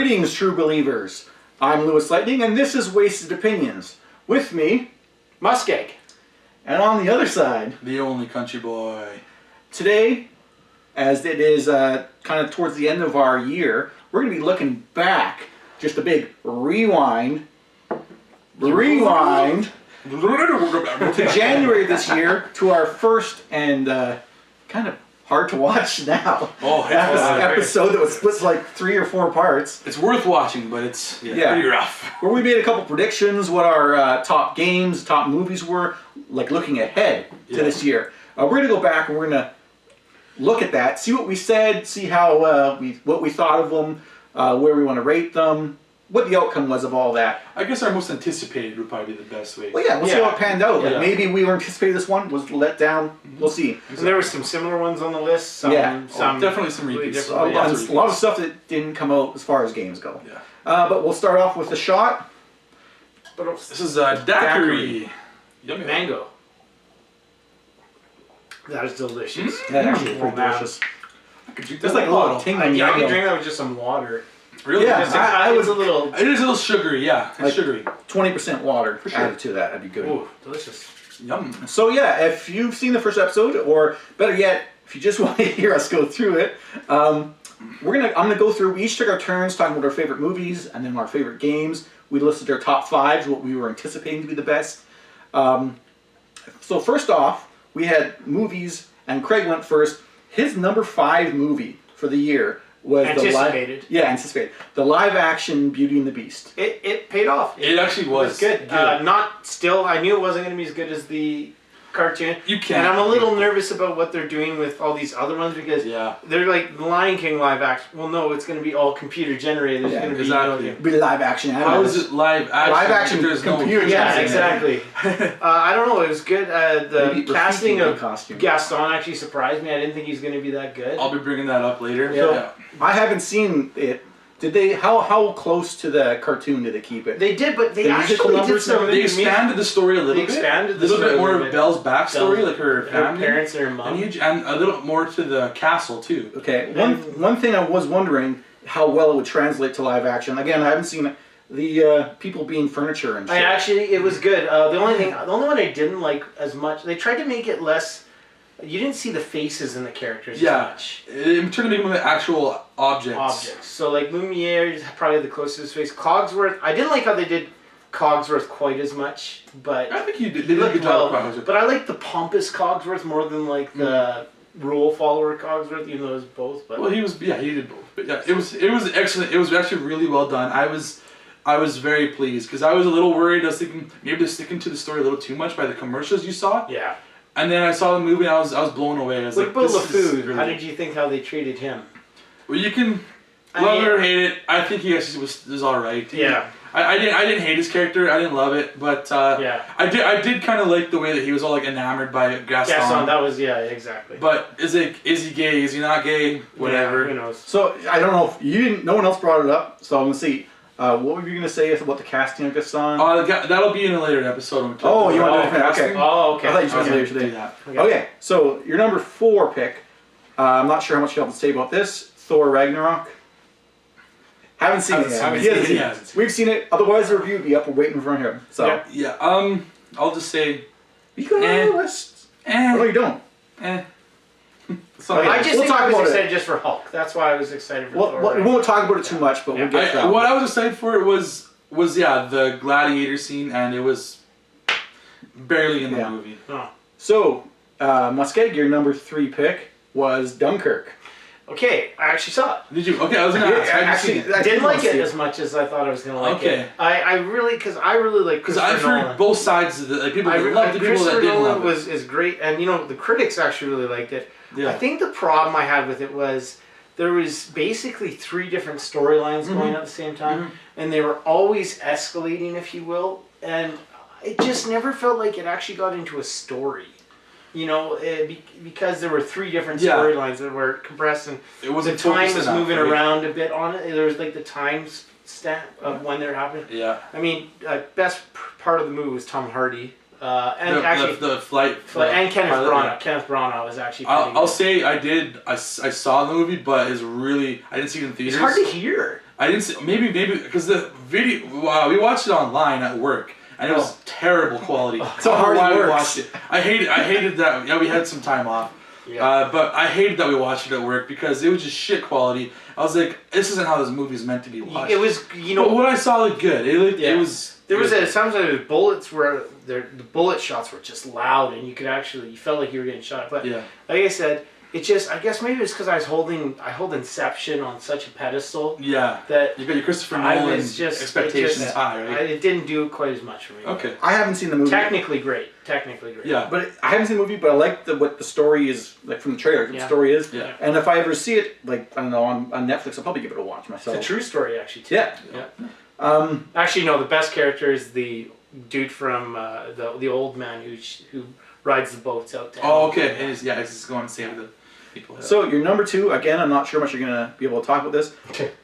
Greetings, true believers. I'm LewisLightning, and this is Wasted Opinions. With me, MussKeg. And on the other side, the only CountryBoy. Today, as it is kind of towards the end of our year, we're going to be looking back, just a big rewind to January this year, to our first and kind of hard to watch now. Episode that was split like 3 or 4 parts. It's worth watching, but it's pretty rough. Where we made a couple predictions, what our top games, top movies were, like looking ahead to this year. We're going to go back and we're going to look at that, see what we said, see how what we thought of them, where we want to rate them, what the outcome was of all that. I guess our most anticipated would probably be the best way. Well, we'll see how it panned out. Like maybe we were anticipating this one, was let down. We'll see. And there were some similar ones on the list. Some definitely some repeats. A lot of stuff that didn't come out as far as games go. Yeah. But we'll start off with the shot. This is daiquiri. Yummy. Mango. That is delicious. That actually is pretty delicious. Just like a little tingling. Yeah, I can drink that with just some water. Really? Yeah, I was a little. It is a little sugary, yeah. It's like sugary. 20% water added to that. That'd be good. Ooh, delicious. Yum. So yeah, if you've seen the first episode, or better yet, if you just want to hear us go through it, I'm gonna go through. We each took our turns talking about our favorite movies and then our favorite games. We listed our top 5s, what we were anticipating to be the best. So first off, we had movies, and Craig went first. His number 5 movie for the year was anticipated. Anticipated. The live-action Beauty and the Beast. It paid off. It actually was. Good. Not still. I knew it wasn't going to be as good as the cartoon. You can't. And I'm a little nervous about what they're doing with all these other ones because they're like the Lion King live action. Well, no, it's going to be all computer generated. There's going to be live action. How is it live action? Live action. There's computer. Yeah, exactly. I don't know. It was good. The casting of Gaston actually surprised me. I didn't think he was going to be that good. I'll be bringing that up later. Yeah. I haven't seen it. Did they? How close to the cartoon did they keep it? They did, but they actually did some. They expanded the story a little bit. Expanded a little bit more of Belle's backstory, like her family, parents, and her mom, and a little more to the castle too. Okay. One thing I was wondering how well it would translate to live action. Again, I haven't seen it. The people being furniture and shit. It was good. The only one I didn't like as much. They tried to make it less. You didn't see the faces in the characters as much. It turned to make them actual objects. So like Lumiere is probably the closest face. Cogsworth, I didn't like how they did Cogsworth quite as much, but I think you did. They did a good job with Cogsworth. But I like the pompous Cogsworth more than like the rule follower Cogsworth, even though it was both. But well, he did both. But yeah, it was excellent. It was actually really well done. I was very pleased because I was a little worried. I was thinking maybe they're sticking to the story a little too much by the commercials you saw. Yeah. And then I saw the movie and I was blown away. I was what about LeFou? Really... How did you think how they treated him? Well, you can love it or hate it. I think he actually was all right. Yeah. I didn't hate his character. I didn't love it, but I did kind of like the way that he was all like enamored by Gaston. That was exactly. But is he gay? Is he not gay? Whatever. Who knows? So I don't know if you didn't. No one else brought it up. So I'm gonna see. What were you gonna say about the casting of Gaston? That'll be in a later episode. You want to do it? Okay. Oh, okay. I thought you said later today. Okay. So your number 4 pick. I'm not sure how much you have to say about this. Thor Ragnarok. Haven't seen it. We've seen it. Otherwise, the review would be up. We're waiting for him. So yeah. I'll just say. You got on the list. No, you don't. I was excited just for Hulk. That's why I was excited for Thor. We won't talk about it too much, but we'll get to that. What I was excited for was the gladiator scene, and it was barely in the movie. Oh. So, MussKeg, your number 3 pick was Dunkirk. Okay, I actually saw it. Did you? Okay, I was going to ask. I didn't like it as much as I thought I was going to like it. I really like because I've heard both sides of the people that loved it, people that didn't love it. is great, and the critics actually really liked it. Yeah. I think the problem I had with it was there was basically 3 different storylines going at the same time, and they were always escalating, if you will, and it just never felt like it actually got into a story. Because there were 3 different storylines that were compressed, and the time was moving around a bit on it. There was like the time stamp of when they're happening. Yeah. I mean, best part of the movie was Tom Hardy. And actually, the flight and Kenneth Branagh. Kenneth Branagh was actually. I'll say I saw the movie, but I didn't see it in theaters. It's hard to hear. I didn't see, maybe because the video, we watched it online at work, and it was terrible quality. So hard we works. watched it. I hated that. Yeah, we had some time off. Yeah. But I hated that we watched it at work because it was just shit quality. I was like, this isn't how this movie is meant to be watched. It was, But what I saw looked good. It was. There was sometimes the bullets were the bullet shots were just loud, and you felt like you were getting shot. But Yeah. like I said, it just, I guess maybe it's because I hold Inception on such a pedestal. Yeah. That You got your Christopher I Nolan was just expectations high, right? It didn't do quite as much for me. Okay. I haven't seen the movie. Technically great. Yeah. But I haven't seen the movie, but I like what the story is, like from the trailer, what the story is. Yeah. And if I ever see it, like, I don't know, on Netflix, I'll probably give it a watch myself. It's a true story, actually. Too. Yeah. Yeah. Actually, no. The best character is the dude from the old man who rides the boats out to. Oh, okay. He's just going to save the people. Yeah. So your number 2, again, I'm not sure how much you're gonna be able to talk about this.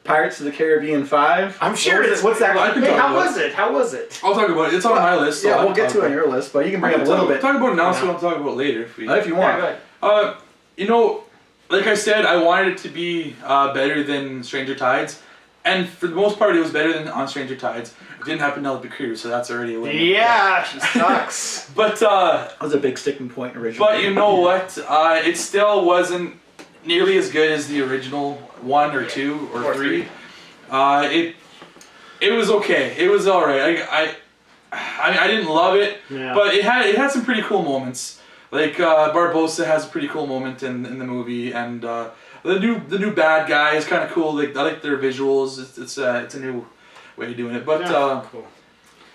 Pirates of the Caribbean 5. I'm sure. What's that? I can Hey, talk how about was it? How was it? I'll talk about it. It's on my list. So Yeah, I'll we'll get to it on your list, but you can bring it up a little bit. Talk about it now, so I'll talk about it later if we. If you want. Yeah, go ahead. You know, like I said, I wanted it to be better than Stranger Tides, and for the most part, it was better than on Stranger Tides. It didn't have Penelope Cruz, so that's already a win. Yeah, she sucks. But That was a big sticking point originally. but you know what? It still wasn't nearly as good as the original 1 or 2 or 3. It was okay. It was all right. I didn't love it, Yeah. but it had some pretty cool moments. Like Barbossa has a pretty cool moment in the movie, and the new bad guy is kind of cool. Like I like their visuals. It's a new way of doing it, but Cool.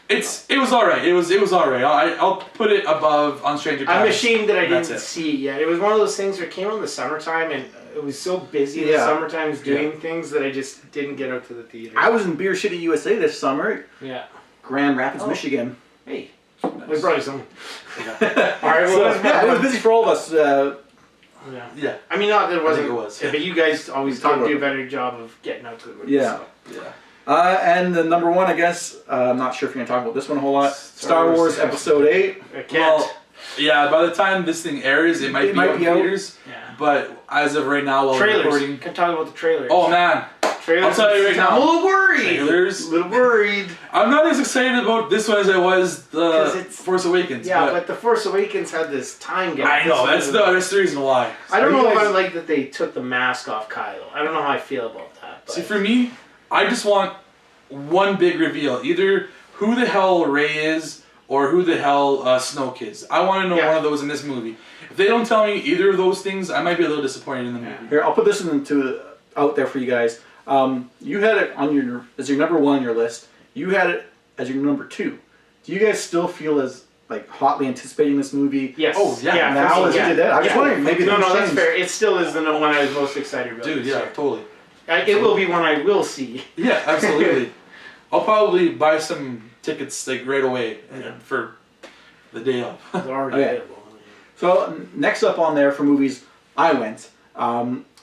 it was all right. It was all right. I'll put it above on Stranger Tides. I'm ashamed that I That's didn't it. see it yet. It was one of those things that came out in the summertime, and it was so busy in the Yeah. summertimes doing things that I just didn't get out to the theater. I was in Beer City, USA this summer, Yeah. Grand Rapids, Oh. Michigan. Hey. We brought you some. Yeah. All right. So, Well, yeah, it was busy for all of us. yeah. Yeah. I mean, not that it wasn't. it was. But you guys always Talk do a about better job of getting out to the movies. Yeah. So. Yeah. And the number 1, I guess, I'm not sure if you're going to talk about this one a whole lot. Star Wars Episode 8. I can't. Well, yeah. By the time this thing airs, it might be on theaters. Yeah. But as of right now, while we're Trailers. recording, Can talk about the trailers. oh man, trailers. I'll tell you right now. I'm a little worried. Trailers. A little worried. I'm not as excited about this one as I was 'Cause the it's- Force Awakens. Yeah, but The Force Awakens had this time gap. I know This that's the reason why. I don't Are you know if guys- I like that they took the mask off Kylo. I don't know how I feel about that. But See, for me, I just want one big reveal. Either who the hell Rey is or who the hell Snoke is. I want to know one of those in this movie. If they don't tell me either of those things, I might be a little disappointed in the movie. Here, I'll put this out there for you guys. You had it on as your number 1 on your list. You had it as your number 2. Do you guys still feel as like hotly anticipating this movie? yes. Oh, yeah. Now as you did that? I was Yeah. wondering, maybe No, things that's changed. fair. It still is the one I was most excited about. Dude, this yeah, year. totally. It will be one I will see. Yeah, absolutely. I'll probably buy some tickets like right away for the day of. It's already Okay. available. So next up on there for movies, I went.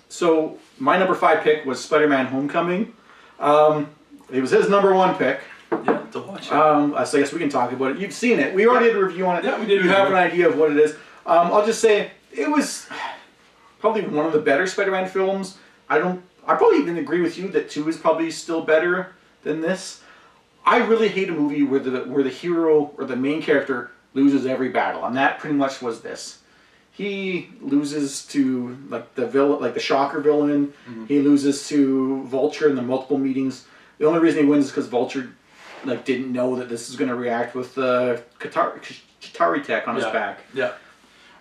So my number 5 pick was Spider-Man: Homecoming. It was his number 1 pick. Yeah, to watch it. So I guess we can talk about it. You've seen it. We already did a review on it. Yeah, we did a You have review. an idea of what it is. I'll just say it was probably one of the better Spider-Man films. I probably even agree with you that 2 is probably still better than this. I really hate a movie where the hero or the main character loses every battle, and that pretty much was this. He loses to like the villain, like the Shocker villain. Mm-hmm. He loses to Vulture in the multiple meetings. The only reason he wins is because Vulture didn't know that this is going to react with the Qatari tech on his back. Yeah.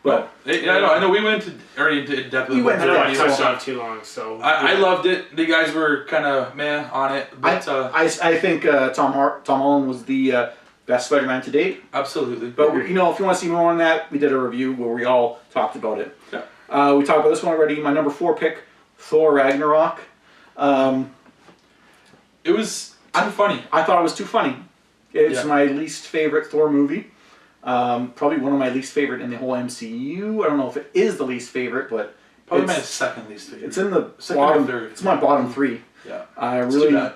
But I know. We went already into depth. We went I don't want to Yeah. touch on it too long, so. I loved it. The guys were kind of meh on it, but I think Tom Holland was the best Spider-Man to date. absolutely. But if you want to see more on that, we did a review where we all talked about it. Yeah. We talked about this one already. My number 4 pick, Thor Ragnarok. It was too funny. I thought it was too funny. It's my least favorite Thor movie. Probably one of my least favorite in the whole MCU. I don't know if it is the least favorite, but Probably my second least favorite. it's in the Second or bottom. third. It's my bottom 3. Yeah. I It's too really. bad.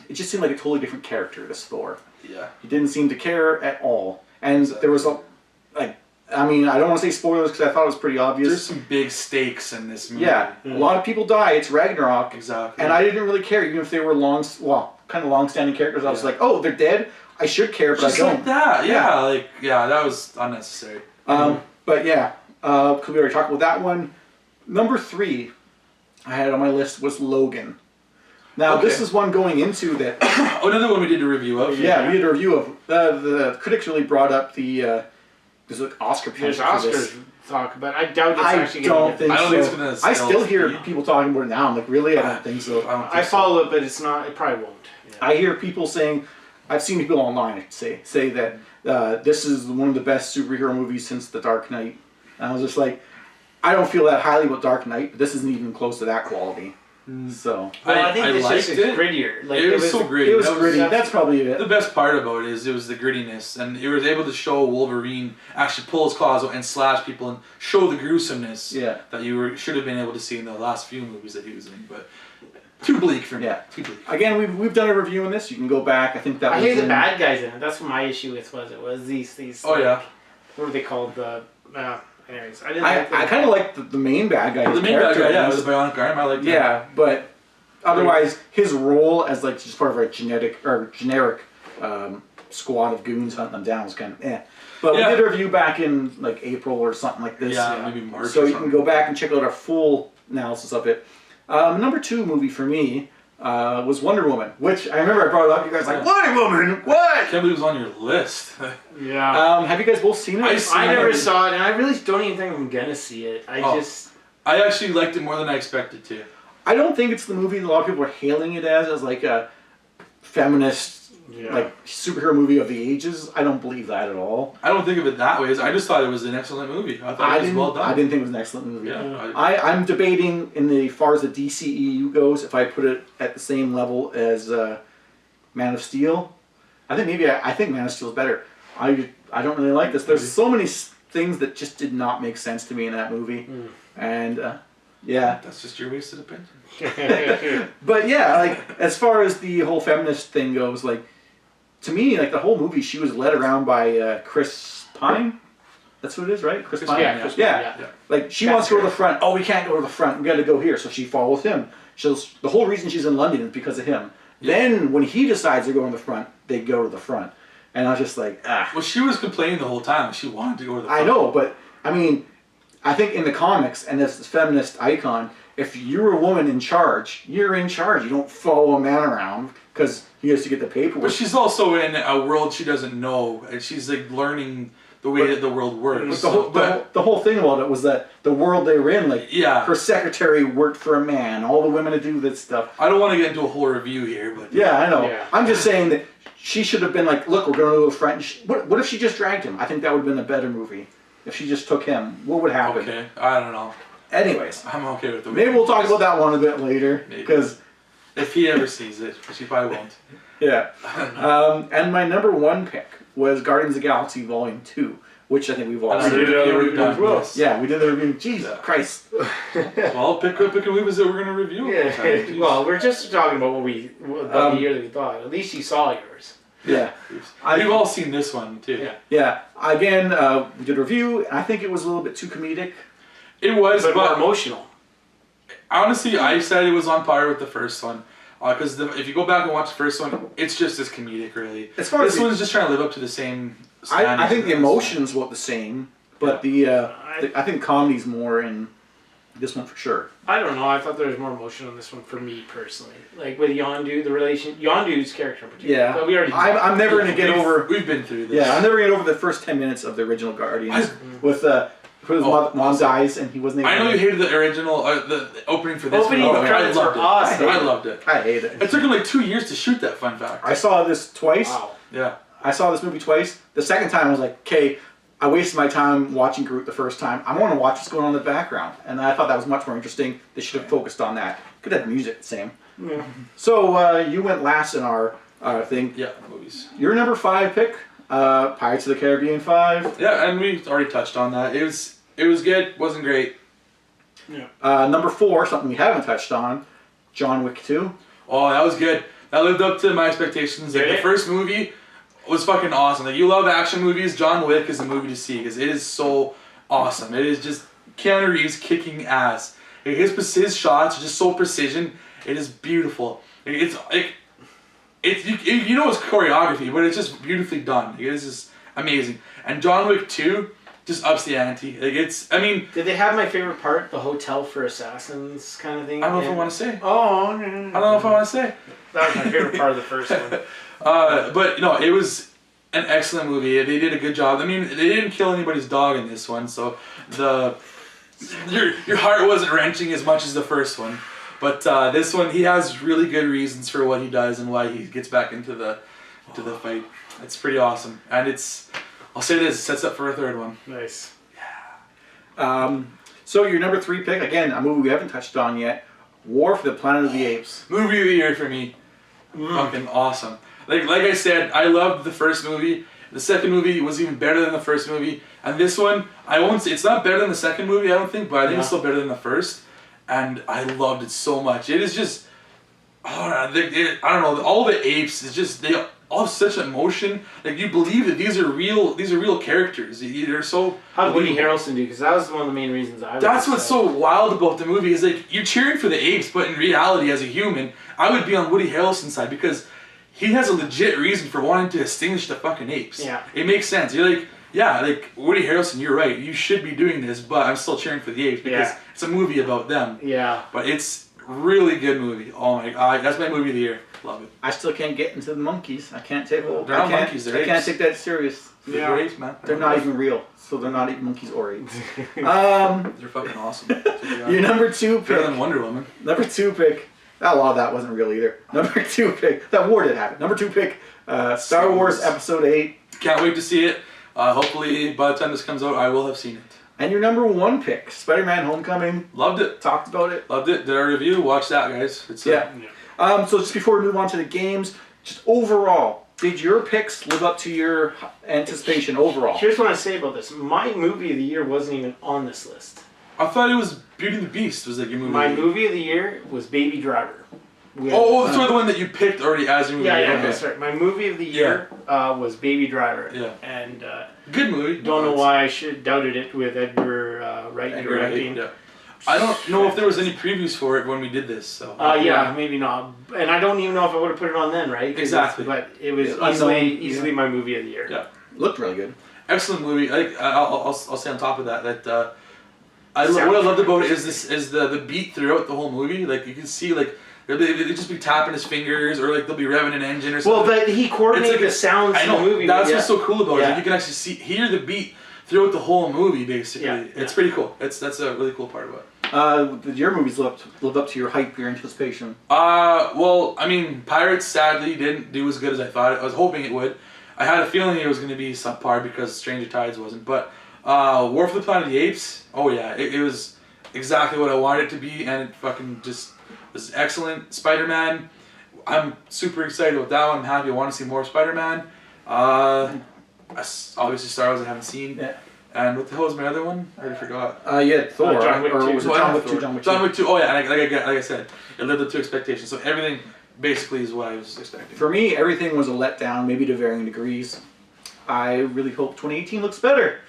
It just seemed like a totally different character. This Thor. Yeah. He didn't seem to care at all, and there was I mean, I don't want to say spoilers because I thought it was pretty obvious. There's some big stakes in this movie. Yeah, a lot of people die. It's Ragnarok. Exactly. And I didn't really care, even if they were kind of long-standing characters. I was like, oh, they're dead. I should care, but Just I don't. like that, that was unnecessary. But yeah, because we already talked about that one. Number 3 I had on my list was Logan. Now, this is one going into that... Another one we did a review of. Yeah, we did a review of. The critics really brought up the... there's like Oscar There's potential for Oscars this. talk, but I doubt it's actually I going don't to think I don't think it's so. gonna I still sell hear speed. people talking about it now. I'm like, really? I don't think so. I follow it, but it's not. It probably won't. Yeah. I hear people saying... I've seen people online say that this is one of the best superhero movies since The Dark Knight. And I was just like, I don't feel that highly about Dark Knight, but this isn't even close to that quality. So Well, I think I this liked just is it. grittier. Like, It was so gritty. it was That was- gritty. That's probably it. The best part about it was the grittiness, and it was able to show Wolverine actually pull his claws out and slash people and show the gruesomeness that you should have been able to see in the last few movies that he was in. But too bleak for me. Yeah. Too bleak. Again, we've done a review on this. You can go back. I think that I was hate the in- bad guys in it. That's what my issue with was these. Oh yeah. What were they called? Anyways, I didn't. I like them. kind of like the main bad guy. The his main bad character guy, yeah, was- was a bionic arm. I like that. Yeah, but otherwise, his role as like just part of a generic squad of goons hunting them down was kind of eh. But we did a review back in like April or something like this. Yeah, maybe March. So or you can something. go back and check out our full analysis of it. Number 2 movie for me was Wonder Woman, which I remember I brought it up. You guys were like, Wonder Woman, what? I can't believe it was on your list. Yeah. Have you guys both seen it? I never saw it, and I really don't even think I'm gonna see it. I actually liked it more than I expected to. I don't think it's the movie that a lot of people are hailing it as like a feminist, like superhero movie of the ages. I don't believe that at all. I don't think of it that way. I just thought it was an excellent movie. I thought it was well done. I didn't think it was an excellent movie. Yeah, I'm debating as far as the DCEU goes, if I put it at the same level as Man of Steel. I think Man of Steel is better. I don't really like this. There's so many things that just did not make sense to me in that movie, and yeah. That's just your wasted opinion. But yeah, like as far as the whole feminist thing goes, like to me, like the whole movie, she was led around by Chris Pine. That's what it is, right? Chris Pine. Yeah, Chris Pine, yeah. Like she wants to go to the front. Oh, we can't go to the front. We got to go here. So she follows him. The whole reason she's in London is because of him. Yeah. Then when he decides to go in the front, they go to the front. And I was just like, ah. Well, she was complaining the whole time. She wanted to go to the front. I know, but I mean, I think in the comics and as this feminist icon, if you're a woman in charge, you're in charge. You don't follow a man around because he has to get the paperwork. But she's also in a world she doesn't know, and she's like learning the way that the world works. But the whole thing about it was that the world they were in, like her secretary worked for a man. All the women to do this stuff. I don't want to get into a whole review here, but yeah, I know. Yeah. I'm just saying that she should have been like, look, we're going to go to the front. What if she just dragged him? I think that would have been a better movie. If she just took him, what would happen? Okay, I don't know. Anyways, I'm okay with the maybe we'll talk about that one a bit later because if he ever sees it, which he probably won't. Yeah. And my number 1 pick was Guardians of the Galaxy Volume 2, which I think we've all seen. Yeah, we did the review. Jesus Christ. Well, pick a movies that we're going to review. Yeah. Well, we're just talking about the year that we thought. At least you saw yours. Yeah. We've all seen this one, too. Yeah. Again, we did a review. I think it was a little bit too comedic. It was, but more emotional. Honestly, I said it was on par with the first one. Because if you go back and watch the first one, it's just as comedic, really. As far as this one's just trying to live up to the same standards. I think the emotion's about the same, but I think comedy's more in this one for sure. I don't know. I thought there was more emotion on this one for me personally. Like with Yondu, Yondu's character in particular. Yeah. But we already. I'm never going to get over. We've been through this. Yeah, I'm never going to get over the first 10 minutes of the original Guardians with his mom dies and he wasn't. I know you hated the original, the opening for this. Opening credits are awesome. I loved it. I hate it. It took him like 2 years to shoot that. Fun fact. I saw this twice. Wow. Yeah. I saw this movie twice. The second time I was like, okay, I wasted my time watching Groot the first time. I want to watch what's going on in the background. And I thought that was much more interesting. They should have focused on that. Could have music the same. Yeah. So you went last in our thing. Yeah, movies. Your number 5 pick, Pirates of the Caribbean 5. Yeah, and we already touched on that. It was good. Wasn't great. Yeah. Number 4, something we haven't touched on, John Wick 2. Oh, that was good. That lived up to my expectations. Like, the first movie, was fucking awesome. Like, you love action movies, John Wick is a movie to see because it is so awesome. It is just Keanu Reeves kicking ass. Like, his shots are just so precision. It is beautiful. It's like you know it's choreography, but it's just beautifully done. It is just amazing. And John Wick 2 just ups the ante. Like, did they have my favorite part, the hotel for assassins kind of thing? I don't know if I want to say. Oh, no. I don't know if I want to say. That was my favorite part of the first one. But no, it was an excellent movie. They did a good job. I mean, they didn't kill anybody's dog in this one, so your heart wasn't wrenching as much as the first one. But this one, he has really good reasons for what he does and why he gets back into the fight. It's pretty awesome, and I'll say this, it sets up for a third one. Nice. Yeah. So your number 3 pick, again, a movie we haven't touched on yet, War for the Planet of the Apes. Movie of the year for me. Fucking awesome. Like I said, I loved the first movie. The second movie was even better than the first movie. And this one, I won't say, it's not better than the second movie, I don't think, but I think it's still better than the first. And I loved it so much. It is just, I don't know, all the apes, it's just, they all have such emotion. Like, you believe that these are real characters. They're so. How did Woody Harrelson do? Because that was one of the main reasons I. That's what's so wild about the movie is, like, you're cheering for the apes, but in reality, as a human, I would be on Woody Harrelson's side because he has a legit reason for wanting to extinguish the fucking apes. Yeah. It makes sense. You're like, yeah, like, Woody Harrelson, you're right. You should be doing this, but I'm still cheering for the apes because it's a movie about them. Yeah. But it's really good movie. Oh my god, that's my movie of the year. Love it. I still can't get into the monkeys. I can't take. They're not monkeys. They're I can't apes. take that serious. They're apes, man. They're not even real, so they're not even monkeys or apes. They're fucking awesome. Your number 2 pick. Better than Wonder Woman. Number 2 pick. A lot of that wasn't real either. Number 2 pick. That war did happen. Number 2 pick. Star Wars Episode 8. Can't wait to see it. Hopefully, by the time this comes out, I will have seen it. And your number 1 pick. Spider-Man: Homecoming. Loved it. Talked about it. Loved it. Did our review? Watch that, guys. It's So just before we move on to the games, just overall, did your picks live up to your anticipation overall? Here's what I say about this. My movie of the year wasn't even on this list. I thought it was Beauty and the Beast was like your movie. My movie of the year was Baby Driver. So the one that you picked already as your movie. Yeah, okay. that's right. My movie of the year was Baby Driver. Yeah. And good movie. Don't know why I should doubted it with Edgar Wright directing. Yeah. I don't know if there was any previews for it when we did this. So. Maybe not. And I don't even know if I would have put it on then, right? Exactly. But it was easily my movie of the year. Yeah. Looked really good. Excellent movie. I'll say on top of that what I loved about it is the beat throughout the whole movie. Like, you can see, like, they'll just be tapping his fingers, or like they'll be revving an engine or something. Well, but he coordinated the sounds in the movie. That's what's so cool about it. Yeah. Like, you can actually hear the beat throughout the whole movie, basically. Yeah. It's pretty cool. That's a really cool part about it. Did your movies lived up to your hype, your anticipation? Well, I mean, Pirates sadly didn't do as good as I thought. I was hoping it would. I had a feeling it was going to be subpar because Stranger Tides wasn't. But War for the Planet of the Apes, oh yeah, it was exactly what I wanted it to be, and it fucking just was excellent. Spider-Man, I'm super excited about that one. I'm happy. I want to see more Spider-Man. Obviously Star Wars I haven't seen. Yeah. And what the hell was my other one? I already forgot. Thor. John Wick 2. Or was it John Wick 2? John Wick 2. Oh yeah, like I said, it lived up to expectations. So everything basically is what I was expecting. For me, everything was a letdown, maybe to varying degrees. I really hope 2018 looks better.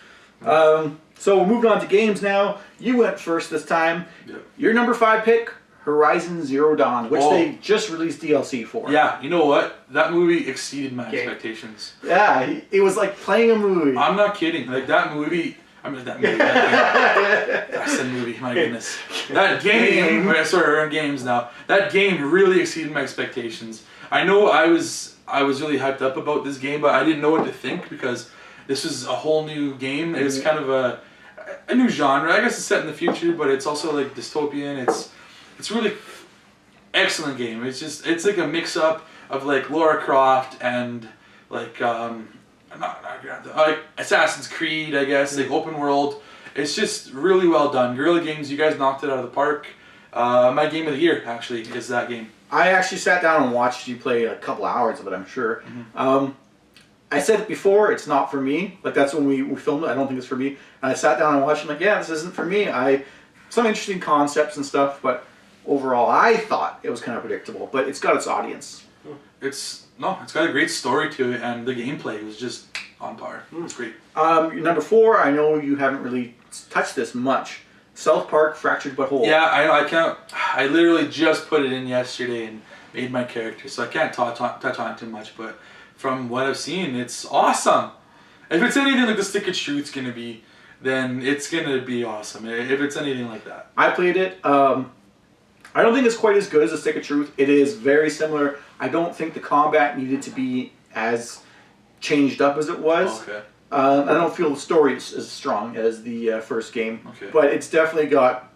So we're moving on to games now. You went first this time. Yep. Your number 5 pick, Horizon Zero Dawn, which they just released DLC for. Yeah, you know what? That movie exceeded my expectations. Yeah, it was like playing a movie. I'm not kidding. Like, that movie... I mean, that movie. That's the movie, my goodness. That game... Sorry, we're in games now. That game really exceeded my expectations. I know I was really hyped up about this game, but I didn't know what to think because this was a whole new game. It was kind of a new genre. I guess it's set in the future, but it's also like dystopian. It's really excellent game. It's like a mix up of like Lara Croft and like like Assassin's Creed, I guess, like open world. It's just really well done. Guerrilla Games, you guys knocked it out of the park. My game of the year actually is that game. I actually sat down and watched you play a couple hours of it, I'm sure. Mm-hmm. I said it before, it's not for me. Like, that's when we filmed it. I don't think it's for me. And I sat down and watched it. I'm like, yeah, this isn't for me. Some interesting concepts and stuff, but overall, I thought it was kind of predictable. But it's got its audience. No, it's got a great story to it, and the gameplay was just on par. It's great. Your number 4, I know you haven't really touched this much. South Park Fractured But Whole. Yeah, I can't. I literally just put it in yesterday and made my character, so I can't touch on it too much. But from what I've seen, it's awesome. If it's anything like the Stick of Truth's gonna be, then it's gonna be awesome. If it's anything like that. I played it. I don't think it's quite as good as the Stick of Truth. It is very similar. I don't think the combat needed to be as changed up as it was. Okay. I don't feel the story is as strong as the first game, Okay. but it's definitely got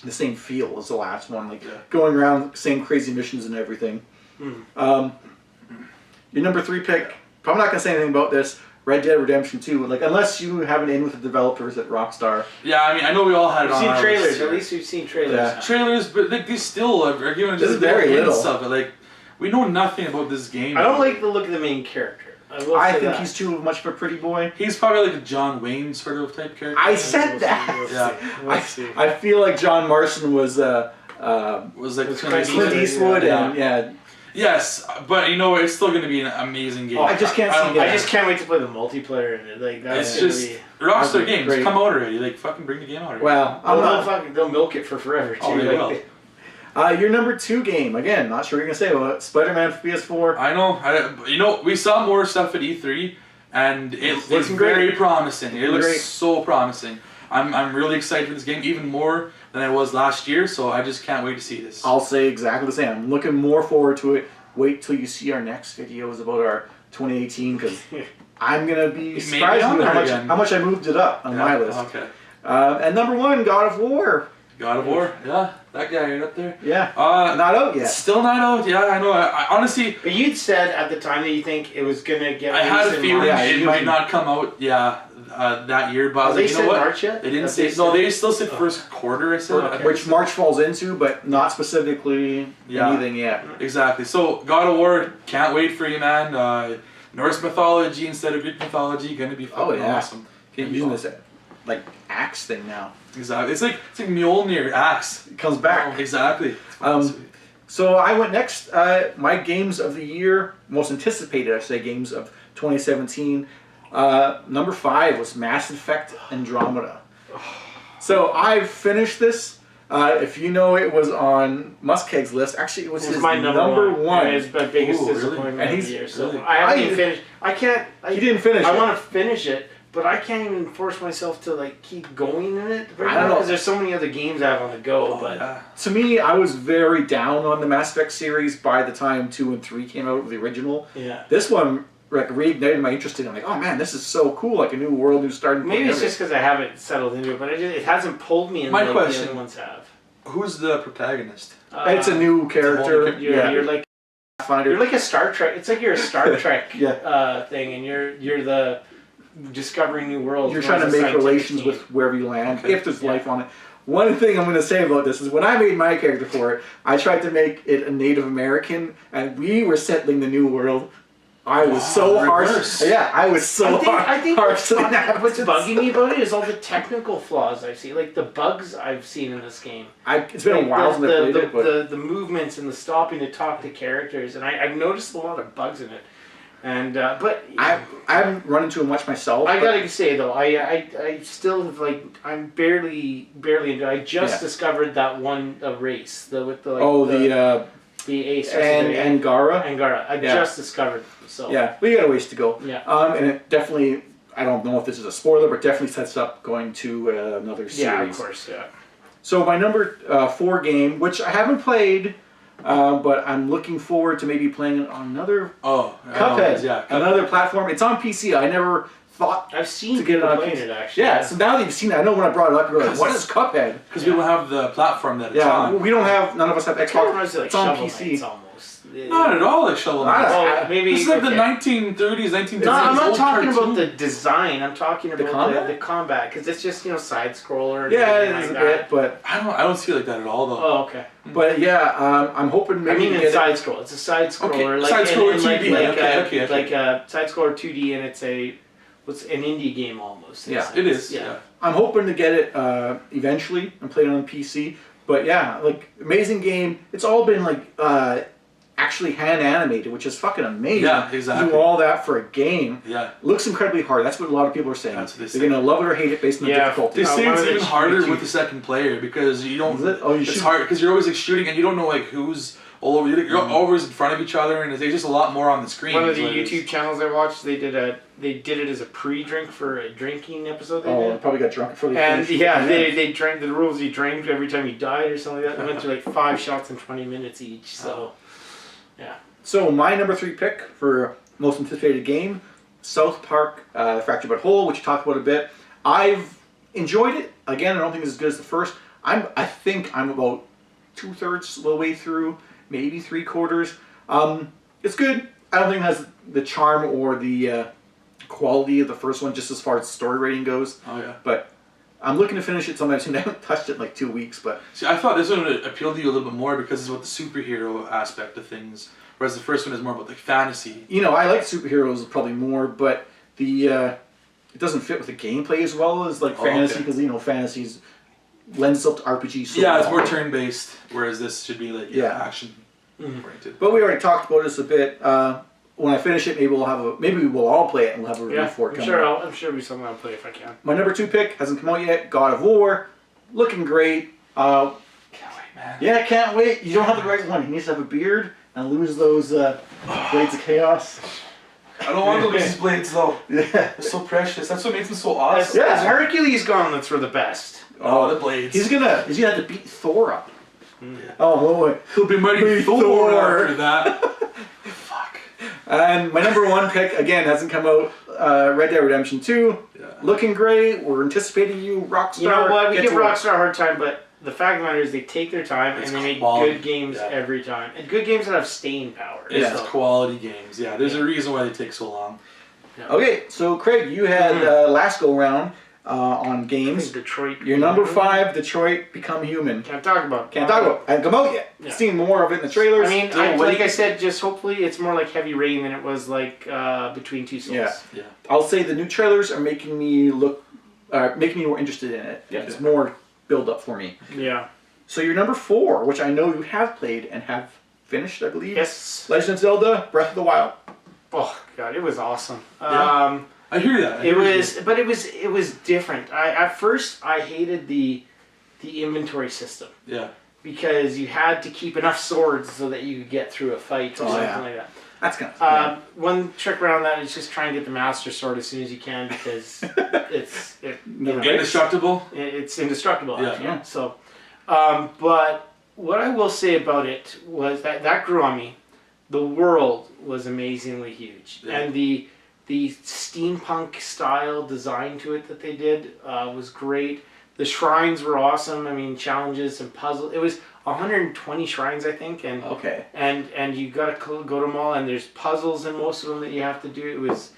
the same feel as the last one, like going around, same crazy missions and everything. Your number 3 pick, probably not gonna say anything about this. Red Dead Redemption 2, like unless you have an in with the developers at Rockstar. Yeah, I mean, I know we all had it We've on seen our trailers. list. At least we've seen trailers. Yeah. now. Trailers, but like they still are giving Just just very hints little. of it. Like we know nothing about this game. I don't like the look of the main character. I say think that. he's too much of a pretty boy. He's probably like a John Wayne sort of type character. I said that. We'll see. I feel like John Marston was was like Was Clint Clint Eastwood, Yeah. and yeah. Yes, but you know it's still going to be an amazing game. Oh, I just can't see don't- it. I just can't wait to play the multiplayer in it. Like that's It's gonna just be. Rockstar that'd be games. great. Come out already. Like fucking bring the game out already. Well, I'm They'll milk it for forever too. Oh, they will. your number 2 game, again, not sure what you're going to say about it. Spider-Man for PS4. I know. You know, we saw more stuff at E3, and it looks looking great. very promising. It looks Great. so promising. I'm really excited for this game, even more than I was last year. So I just can't wait to see this. I'll say exactly the same. I'm looking more forward to it. Wait till you see our next videos about our 2018, because I'm going to be surprised on with there how much I moved it up on my list. Okay. And number 1, God of War. God of War. Yeah, that guy right up there. Yeah. Not Not out yet. Still not out. Yeah, I know. I honestly, But you'd said at the time that you think it was gonna get. I had a released in feeling March. Yeah, it you might can- not come out. Yeah, that year. But I was They like, you said know what? March yet? They didn't Have say. they No, said- they still said first quarter. I said. Okay. I think. Which March falls into, but not specifically Yeah. anything yet. Exactly. So God of War, can't wait for you, man. Norse mythology instead of Greek mythology, gonna be fucking yeah. awesome. I'm using this like axe thing now. Exactly. It's like Mjolnir axe. It comes back. Exactly. So I went next. My games of the year, most anticipated, I say, games of 2017. Number 5 was Mass Effect Andromeda. So I finished this. If you know, it was on MussKeg's list. Actually, it was It's his my number one. And one. it's my biggest Ooh, really? disappointment And of he's- the year. So really? I haven't even I- finished. I can't. He didn't finish I it. want to finish it, but I can't even force myself to like keep going in it. I don't know. Because there's so many other games I have on the go. But To me, I was very down on the Mass Effect series by the time 2 and 3 came out with the original. yeah. This one like reignited my interest in it. I'm like, oh man, this is so cool! Like a new world, new start. Maybe it's just because I haven't settled into it, but it hasn't pulled me in My like question. the other ones have. Who's the protagonist? It's a new character. character. You're like Finder. you're like a Star Trek. It's like you're a Star Trek Yeah. thing, and you're the discovering new worlds. You're One's trying to a make scientific relations team. with wherever you land, Okay. if there's life on it. One thing I'm going to say about this is when I made my character for it, I tried to make it a Native American, and we were settling the new world. I was so reverse. harsh. Yeah, I was so I think harsh to the what's inhabitants. bugging me about it is all the technical flaws I see, like the bugs I've seen in this game. It's been Like a while since I played it, but the movements and the stopping to talk to characters, and I've noticed a lot of bugs in it. And but I haven't run into it much myself. I but gotta say though, I still have like I'm barely into. I just discovered that one race with the the ace and Angara. Angara. I just discovered. So Yeah, we got a ways to go. Yeah. And it definitely, I don't know if this is a spoiler, but definitely sets up going to another series. Yeah, of course. Yeah. So my number 4 game, which I haven't played, but I'm looking forward to maybe playing it on another Cuphead. Yeah. Another platform. It's on PC. I never thought I've seen to get it people on playing PC. it actually. Yeah, so now that you've seen it, I know when I brought it up, you're like, what is Cuphead? Because we don't have the platform that it's Yeah, on. we don't have, none of us have It kind of Xbox. reminds me of like It's on Shovel PC. Knights almost. Not at all like Shovel Knight. Not Oh, maybe This is like the okay. 1930s, 1950s. No, I'm not old talking cartoon. about the design. I'm talking about combat? the combat because it's just side scroller. And Yeah, everything it is like a that. bit, but I don't see it like that at all though. Oh, okay. but yeah, I'm hoping I maybe mean, to it's get side scroll. It's a side scroller, Okay, like side-scroller and 2D, okay. like a side scroller 2D, and it's an indie game almost. in a Yeah, sense. It is. Yeah. I'm hoping to get it eventually and play it on PC. But yeah, like amazing game. It's all been like actually hand animated, which is fucking amazing. Yeah, exactly. To do all that for a game. Yeah. Looks incredibly hard. That's what a lot of people are saying. That's what they They're going to love it or hate it based on the difficulty. They say one it's of the even harder YouTube- with the second player because you don't. Is it? Oh, you it's shoot. hard because you're always like shooting and you don't know like who's all over. You're always in front of each other and there's just a lot more on the screen. One of the is what it is. YouTube channels I watched, they did it as a pre-drink for a drinking episode. They Oh, I did. probably got drunk before they And finished. yeah, they drank the rules. You drank every time you died or something like that. They went through like 5 shots in 20 minutes each. So, yeah. So my number 3 pick for most anticipated game, South Park: Fractured But Whole, which you talked about a bit. I've enjoyed it. Again, I don't think it's as good as the first. I think I'm about 2/3 of the way through, maybe 3/4. It's good. I don't think it has the charm or the quality of the first one, just as far as story rating goes. Oh yeah. But I'm looking to finish it sometime soon. I haven't touched it in like 2 weeks, but See, I thought this one would appeal to you a little bit more because it's about the superhero aspect of things, whereas the first one is more about like fantasy. you know, I like superheroes probably more, but the it doesn't fit with the gameplay as well as like fantasy, okay. because you know fantasies lends itself to RPG. So Yeah, it's more well. turn-based, whereas this should be like action oriented. But we already talked about this a bit. When I finish it, maybe we'll all play it and we'll have a review for it I'm coming. sure. out. I'm sure it'll be something I'll play if I can. My number 2 pick hasn't come out yet. God of War, looking great. Can't wait, man. Yeah, can't wait. You don't have the right one. He needs to have a beard and lose those blades of chaos. I don't want to lose these blades though. Yeah. They're so precious. That's what makes them so awesome. Yeah. As Hercules gauntlets were the best. Oh, the blades. He's gonna have to beat Thor up. Yeah. Oh, wait. He'll be mighty Be Thor Thor. after that. Fuck. And my number 1 pick, again, hasn't come out. Red Dead Redemption 2. Yeah. Looking great. We're anticipating you, Rockstar. You know what? We Get give to work. Rockstar a hard time, but the fact of the matter is they take their time It's and they make quality. good games Yeah. every time. And good games that have staying power. It's Yeah. quality games. Yeah, there's a reason why they take so long. Okay, so Craig, you had last go round on games. Detroit. Your number 5, Detroit Become Human. Can't talk about. Can't talk about it. Hasn't come out yet. Yeah. Seen more of it in the trailers. I mean, Still like waiting. I said, just hopefully it's more like Heavy Rain than it was like Between Two Souls. Yeah. I'll say the new trailers are making me making me more interested in it. Yeah. It's more build up for me. Yeah. So your number 4, which I know you have played and have finished, I believe. Yes. Legend of Zelda: Breath of the Wild. Oh God, it was awesome. Yeah. I hear that. It was different. At first I hated the inventory system Yeah. because you had to keep enough swords so that you could get through a fight or something like that. That's kind of One trick around that is just try and get the Master Sword as soon as you can because it's Indestructible. it's indestructible. Yeah. Actually. So, but what I will say about it was that grew on me. The world was amazingly huge, Yeah. and the steampunk style design to it that they did was great. The shrines were awesome. I mean, challenges and puzzles. It was 120 shrines, I think, and okay. and you got to go to them all. And there's puzzles in most of them that you have to do. It was,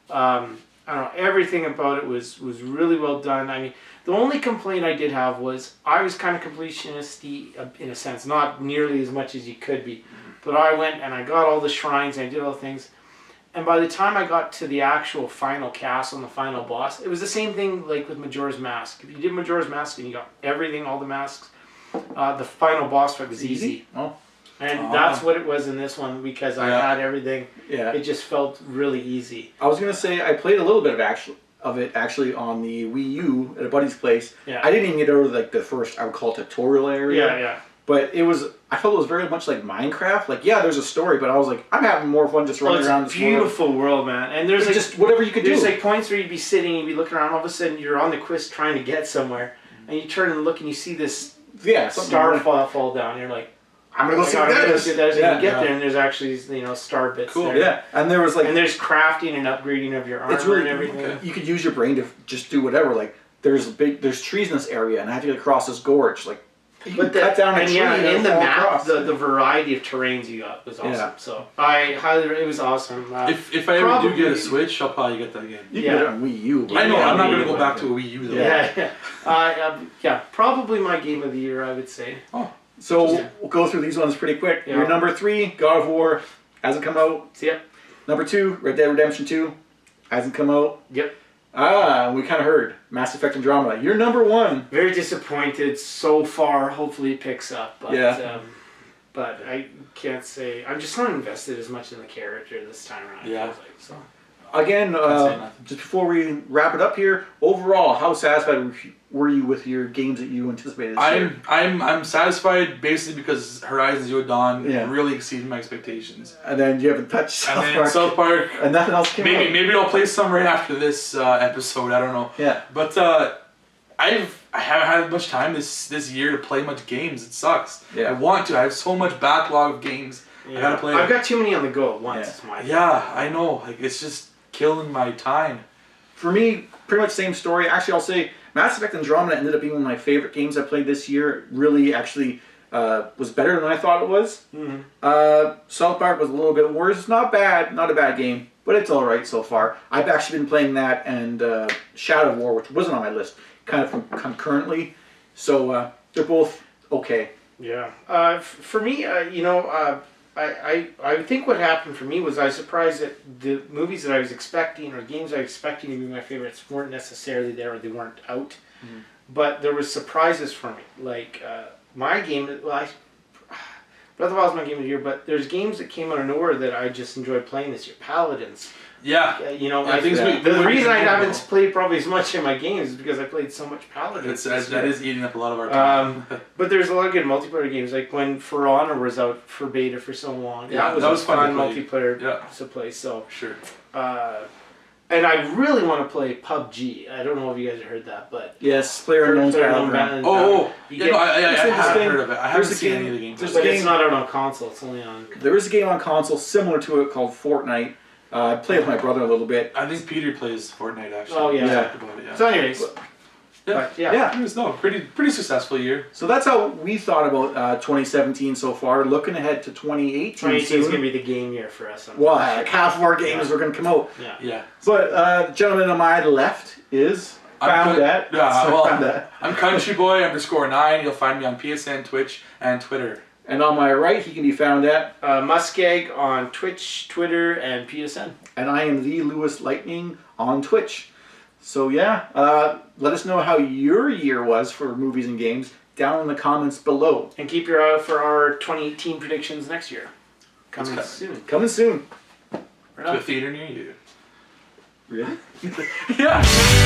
I don't know, everything about it was really well done. I mean, the only complaint I did have was I was kind of completionist-y in a sense, not nearly as much as you could be, but I went and I got all the shrines and I did all the things. And by the time I got to the actual final castle and the final boss, it was the same thing like with Majora's Mask. If you did Majora's Mask and you got everything, all the masks, the final boss fight was easy. Oh. And that's what it was in this one because I had everything. Yeah. It just felt really easy. I was gonna say I played a little bit of it actually on the Wii U at a buddy's place. Yeah. I didn't even get over like the first, I would call it, tutorial area. Yeah. But I felt it was very much like Minecraft. Like, yeah, there's a story, but I was like, I'm having more fun just running around It's this a beautiful world, man. And there's world. like Just whatever you could do. there's like points where you'd be sitting, you'd be looking around, all of a sudden you're on the quest trying to get somewhere, and you turn and look and you see this star fall down. You're like, I'm gonna go see what that is. You get there and there's actually star bits there. Yeah, and there was like, and there's crafting and upgrading of your armor it's really and everything. Okay. You could use your brain to just do whatever. Like, there's trees in this area, and I have to get across this gorge. Like, you can cut down a tree and in the fall map, across. the variety of terrains you got was awesome. Yeah. So it was awesome. If I ever do get a Switch, I'll probably get that game. You can get it on Wii U. But I know, Yeah, I'm not Wii going U to go back to a Wii U though. Yeah, probably my game of the year, I would say. Oh. So Yeah. we'll go through these ones pretty quick. Yeah. Your number 3, God of War, hasn't come out. Yep. Number 2, Red Dead Redemption 2, hasn't come out. Yep. We kind of heard Mass Effect Andromeda. You're number 1. Very disappointed so far. Hopefully it picks up. But, Yeah. But I can't say I'm just not invested as much in the character this time around. Yeah. It feels like, so. Again, just before we wrap it up here, overall, how satisfied were you with your games that you anticipated this year? I'm satisfied basically because Horizon Zero Dawn Yeah. really exceeded my expectations. And then you haven't touched And South then Park. South Park. And nothing else came out. Maybe I'll play some right after this episode. I don't know. Yeah. But I haven't had much time this year to play much games. It sucks. Yeah. I want to. I have so much backlog of games. Yeah. I gotta play. I've got too many on the go at once. Yeah. Is my Yeah, I know. Like it's just killing my time. For me, pretty much same story. Actually, I'll say Mass Effect Andromeda ended up being one of my favorite games I played this year. Really, actually, was better than I thought it was. Mm-hmm. South Park was a little bit worse. Not bad, not a bad game, but it's all right so far. I've actually been playing that and Shadow War, which wasn't on my list, kind of concurrently. So they're both okay. Yeah. For me, I think what happened for me was I was surprised that the movies that I was expecting or games I was expecting to be my favorites weren't necessarily there or they weren't out. Mm. But there was surprises for me. Like my game, Breath of the Wild is my game of the year, but there's games that came out of nowhere that I just enjoyed playing this year. Paladins. Yeah. The reason I haven't played probably as much in my games is because I played so much Paladins. That is eating up a lot of our time. But there's a lot of good multiplayer games, like when For Honor was out for beta for so long. Yeah, that was fun fun to play. multiplayer to play. So Sure. and I really want to play PUBG. I don't know if you guys have heard that, but Yes, PlayerUnknown's Battleground. I haven't heard of it. I haven't There's a seen game- any of the games. there's but a it's game- not out on console. It's only on. There is a game on console similar to it called Fortnite. I played with my brother a little bit. I think Peter plays Fortnite actually. Oh, yeah. We Yeah. talked about it, yeah. So, anyways, Yeah. but yeah. Yeah. It was pretty successful year. So that's how we thought about 2017 so far. Looking ahead to 2018 2018 is soon. going to be the game year for us. Well, half of our games are going to come out. Yeah. Yeah. But gentleman on my left is found at. I'm CountryBoy_9. You'll find me on PSN, Twitch, and Twitter. And on my right, he can be found at. MussKeg on Twitch, Twitter, and PSN. And I am the LewisLightning on Twitch. So yeah, let us know how your year was for movies and games down in the comments below. And keep your eye out for our 2018 predictions next year. Coming soon. Coming soon. To a theater near you. Really? Yeah.